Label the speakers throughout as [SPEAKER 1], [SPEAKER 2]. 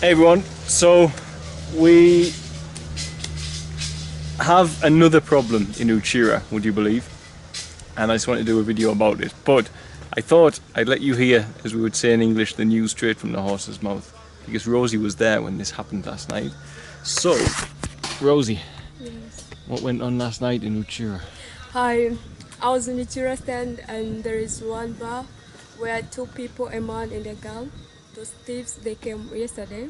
[SPEAKER 1] Hey everyone, so we have another problem in Uchira, would you believe? And I just want to do a video about it, but I thought I'd let you hear, as we would say in English, the news straight from the horse's mouth, because Rosie was there when this happened last night. So, Rosie,
[SPEAKER 2] Yes.
[SPEAKER 1] what went on last night in Uchira?
[SPEAKER 2] Hi, I was in the tourist stand and there is one bar where two people, a man and a girl, those thieves, they came yesterday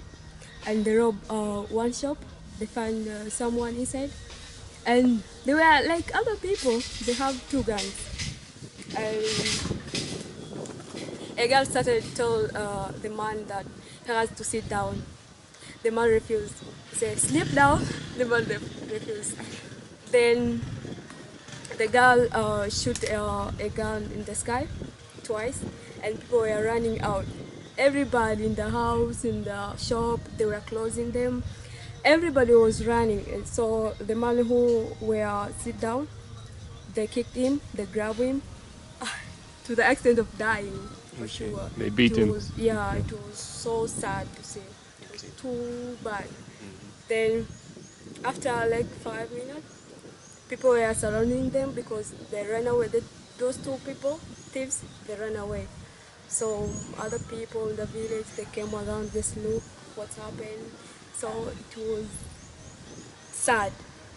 [SPEAKER 2] and they robbed one shop. They found someone inside and they were like other people. They have two guns. And a girl started to tell the man that he has to sit down. The man refused. He said, sleep down. The man refused. Then the girl shoot a gun in the sky twice and people were running out. Everybody in the house, in the shop, they were closing them. Everybody was running, and so the man who were sit down, they kicked him, they grabbed him to the extent of dying for sure.
[SPEAKER 1] They beat him.
[SPEAKER 2] Yeah, it was so sad to see. It was too bad. Then after like 5 minutes, people were surrounding them because they ran away. Those two people, thieves, they ran away. So other people in the village, they came around, just look what's happened. So it was sad,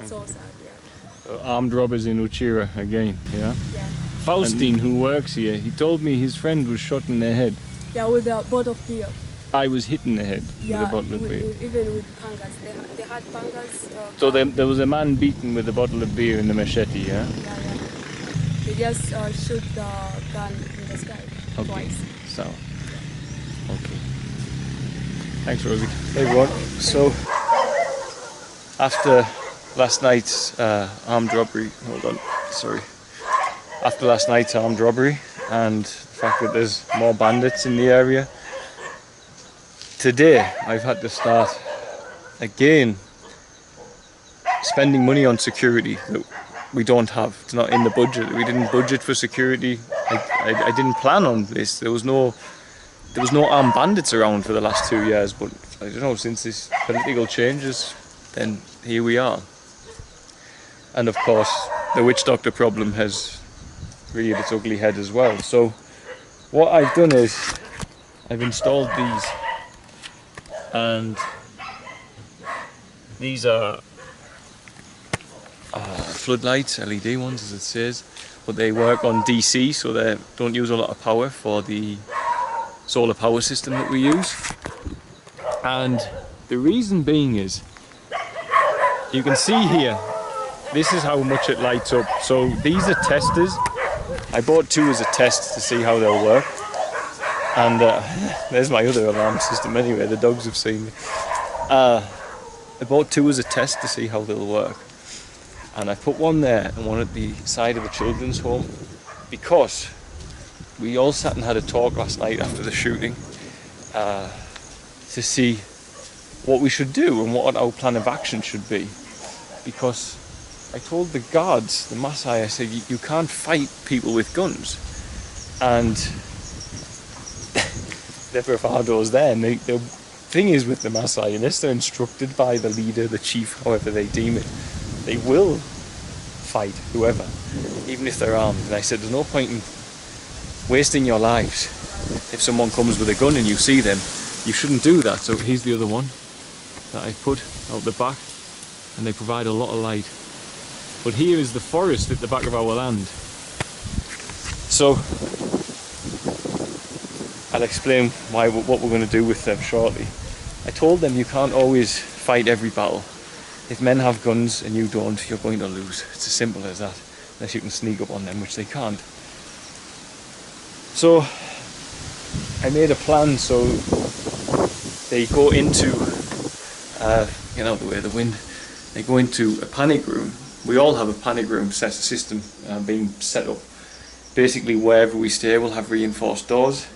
[SPEAKER 2] so sad, yeah.
[SPEAKER 1] Armed robbers in Uchira again, yeah?
[SPEAKER 2] Yeah,
[SPEAKER 1] Faustine, who works here, he told me his friend was shot in the head.
[SPEAKER 2] yeah, with a bottle of beer.
[SPEAKER 1] I was hit in the head
[SPEAKER 2] Yeah,
[SPEAKER 1] with a bottle of beer.
[SPEAKER 2] even with pangas. They had pangas.
[SPEAKER 1] So there was a man beaten with a bottle of beer in the machete, yeah?
[SPEAKER 2] Yeah. They just shoot the gun in the sky twice.
[SPEAKER 1] So, okay. Thanks, Rosie. Hey everyone. So, after last night's armed robbery, hold on, sorry. After last night's armed robbery and the fact that there's more bandits in the area, today I've had to start again spending money on security that we don't have. It's not in the budget. We didn't budget for security. I didn't plan on this. There was no armed bandits around for the last 2 years, but I don't know, since this political changes, then here we are. And of course, the witch doctor problem has reared its ugly head as well. So what I've done is I've installed these, and these are floodlights, LED ones as it says, but they work on DC, so they don't use a lot of power for the solar power system that we use. And the reason being is, you can see here, this is how much it lights up. So these are testers. I bought two as a test to see how they'll work. And there's my other alarm system anyway, the dogs have seen me. I bought two as a test to see how they'll work. And I put one there and one at the side of the children's home, because we all sat and had a talk last night after the shooting to see what we should do and what our plan of action should be. Because I told the guards, the Maasai, I said, you can't fight people with guns. And they're bravados there. And the thing is with the Maasai, unless they're instructed by the leader, the chief, however they deem it, they will fight whoever, even if they're armed. And I said, there's no point in wasting your lives. If someone comes with a gun and you see them, you shouldn't do that. So here's the other one that I put out the back, and they provide a lot of light. But here is the forest at the back of our land. So I'll explain what we're going to do with them shortly. I told them you can't always fight every battle. If men have guns and you don't, you're going to lose. It's as simple as that, unless you can sneak up on them, which they can't. So I made a plan so they go into, you know, the way the wind, they go into a panic room. We all have a panic room system being set up. Basically, wherever we stay, we'll have reinforced doors.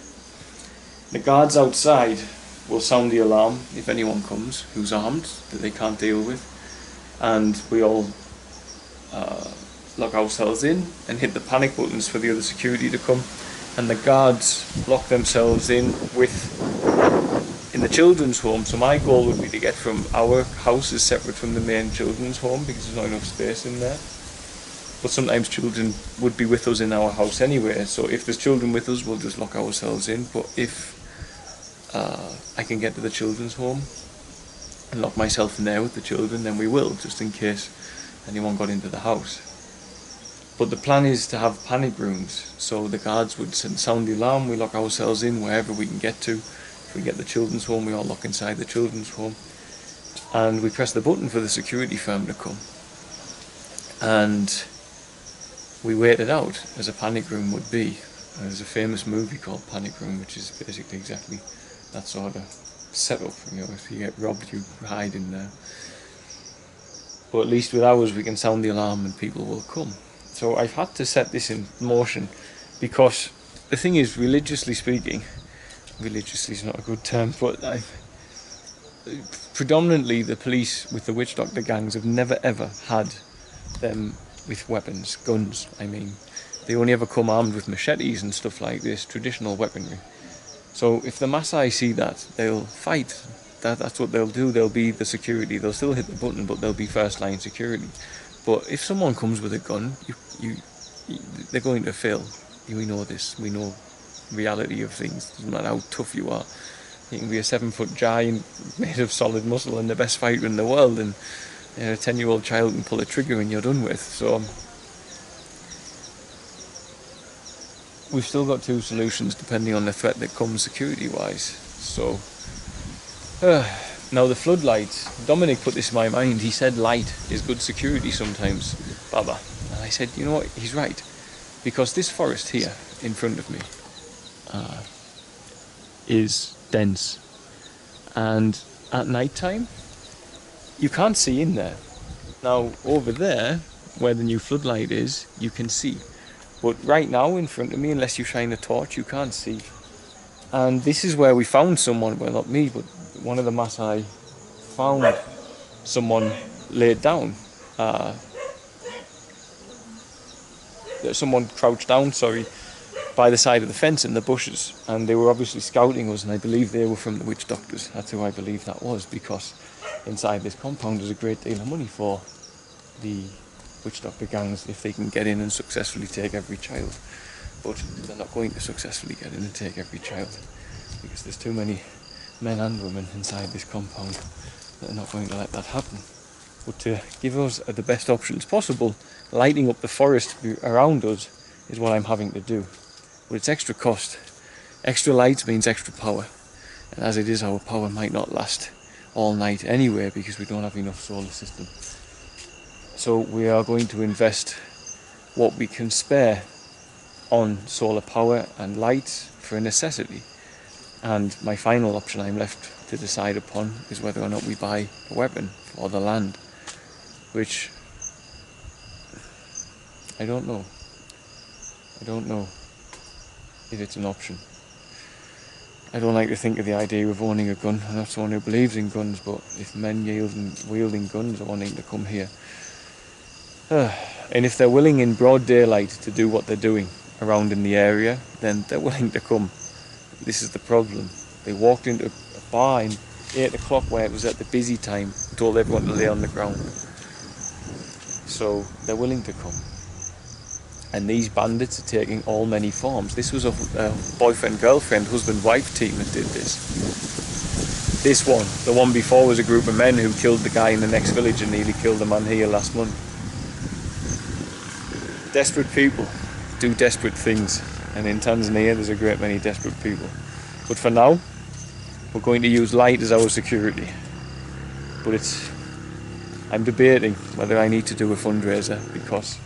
[SPEAKER 1] The guards outside will sound the alarm if anyone comes who's armed that they can't deal with, and we all lock ourselves in and hit the panic buttons for the other security to come, and the guards lock themselves in the children's home, so my goal would be to get from our house is separate from the main children's home because there's not enough space in there. But sometimes children would be with us in our house anyway, so if there's children with us, we'll just lock ourselves in. But if I can get to the children's home and lock myself in there with the children, then we will, just in case anyone got into the house. But the plan is to have panic rooms, so the guards would sound the alarm, we lock ourselves in wherever we can get to. If we get the children's home, we all lock inside the children's home, and we press the button for the security firm to come. And we wait it out, as a panic room would be. There's a famous movie called Panic Room, which is basically exactly that sort of setup. You know, if you get robbed, you hide in there. But at least with ours, we can sound the alarm and people will come. So I've had to set this in motion because the thing is, religiously speaking, religiously is not a good term, but predominantly the police with the witch doctor gangs have never ever had them with weapons, guns, I mean. They only ever come armed with machetes and stuff like this, traditional weaponry. So if the Maasai see that, they'll fight. That's what they'll do. They'll be the security. They'll still hit the button, but they'll be first line security. But if someone comes with a gun, they're going to fail. We know this. We know reality of things. Doesn't matter how tough you are. You can be a 7-foot giant made of solid muscle and the best fighter in the world, and a 10-year-old child can pull a trigger and you're done with. So we've still got two solutions depending on the threat that comes security-wise. So now the floodlights, Dominic put this in my mind. He said light is good security sometimes, Baba. And I said, you know what, he's right. Because this forest here in front of me is dense. And at night time, you can't see in there. Now over there, where the new floodlight is, you can see. But right now in front of me, unless you shine a torch, you can't see. And this is where we found someone, well not me, but one of the Maasai found someone laid down. Someone crouched down, by the side of the fence in the bushes, and they were obviously scouting us, and I believe they were from the witch doctors. That's who I believe that was, because inside this compound there's a great deal of money for the witch doctor gangs if they can get in and successfully take every child. But they're not going to successfully get in and take every child, because there's too many men and women inside this compound that are not going to let that happen. But to give us the best options possible, lighting up the forest around us is what I'm having to do. But it's extra cost. Extra lights means extra power. And as it is, our power might not last all night anyway because we don't have enough solar system. So we are going to invest what we can spare on solar power and lights for a necessity. And my final option I'm left to decide upon is whether or not we buy a weapon for the land, which I don't know. I don't know if it's an option. I don't like to think of the idea of owning a gun. I'm not someone who believes in guns, but if men wielding guns are wanting to come here, and if they're willing in broad daylight to do what they're doing around in the area, then they're willing to come. This is the problem. They walked into a bar in 8 o'clock where it was at the busy time, told everyone to lay on the ground. So they're willing to come. And these bandits are taking all many forms. This was a boyfriend-girlfriend, husband-wife team that did this. This one, the one before, was a group of men who killed the guy in the next village and nearly killed the man here last month. Desperate people do desperate things. And in Tanzania there's a great many desperate people. But for now, we're going to use light as our security. But I'm debating whether I need to do a fundraiser because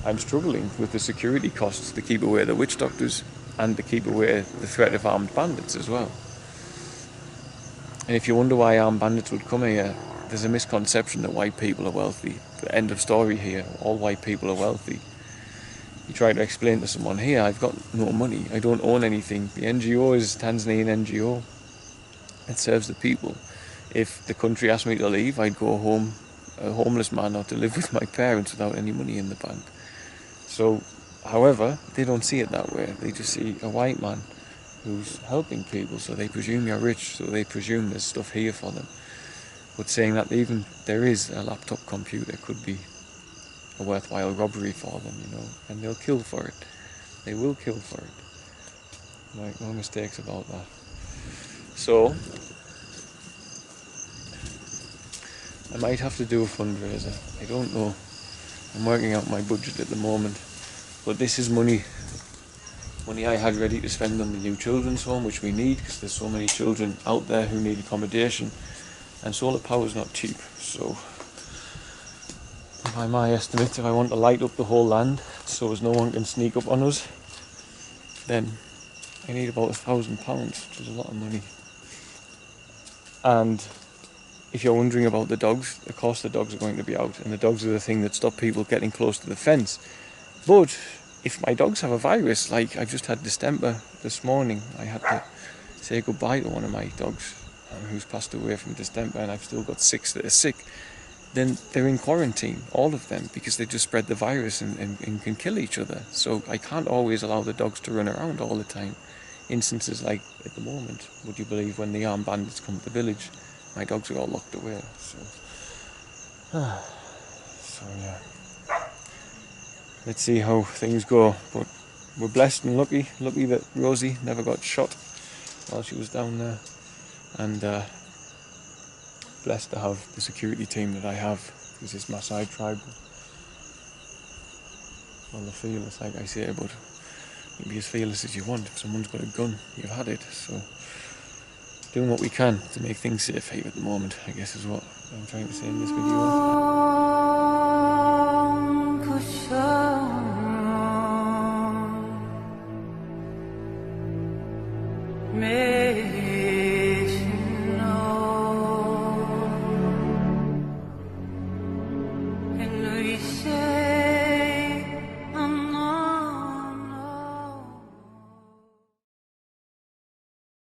[SPEAKER 1] I'm struggling with the security costs to keep away the witch doctors and to keep away the threat of armed bandits as well. And if you wonder why armed bandits would come here, there's a misconception that white people are wealthy. The end of story here, all white people are wealthy. You try to explain to someone, here, I've got no money, I don't own anything. The NGO is a Tanzanian NGO. It serves the people. If the country asked me to leave, I'd go home a homeless man or to live with my parents without any money in the bank. So, however, they don't see it that way. They just see a white man who's helping people, so they presume you're rich, so they presume there's stuff here for them. But saying that even there is a laptop computer could be a worthwhile robbery for them, you know, and they'll kill for it. They will kill for it. Make no mistakes about that. So I might have to do a fundraiser. I don't know. I'm working out my budget at the moment. But this is money I had ready to spend on the new children's home, which we need because there's so many children out there who need accommodation. And solar power is not cheap. So by my estimates, if I want to light up the whole land so as no one can sneak up on us, then I need about £1,000, which is a lot of money. And if you're wondering about the dogs, of course the dogs are going to be out, and the dogs are the thing that stop people getting close to the fence. But if my dogs have a virus, like I've just had distemper this morning, I had to say goodbye to one of my dogs who's passed away from distemper, and I've still got 6 that are sick, then they're in quarantine, all of them, because they just spread the virus and can kill each other. So I can't always allow the dogs to run around all the time. Instances like at the moment, would you believe, when the armed bandits come to the village, my dogs are all locked away. So yeah, let's see how things go. But we're blessed and lucky that Rosie never got shot while she was down there, and blessed to have the security team that I have, because it's Maasai tribe. Well, they're fearless, like I say, but you can be as fearless as you want. If someone's got a gun, you've had it. So doing what we can to make things safe here at the moment, I guess, is what I'm trying to say in this video.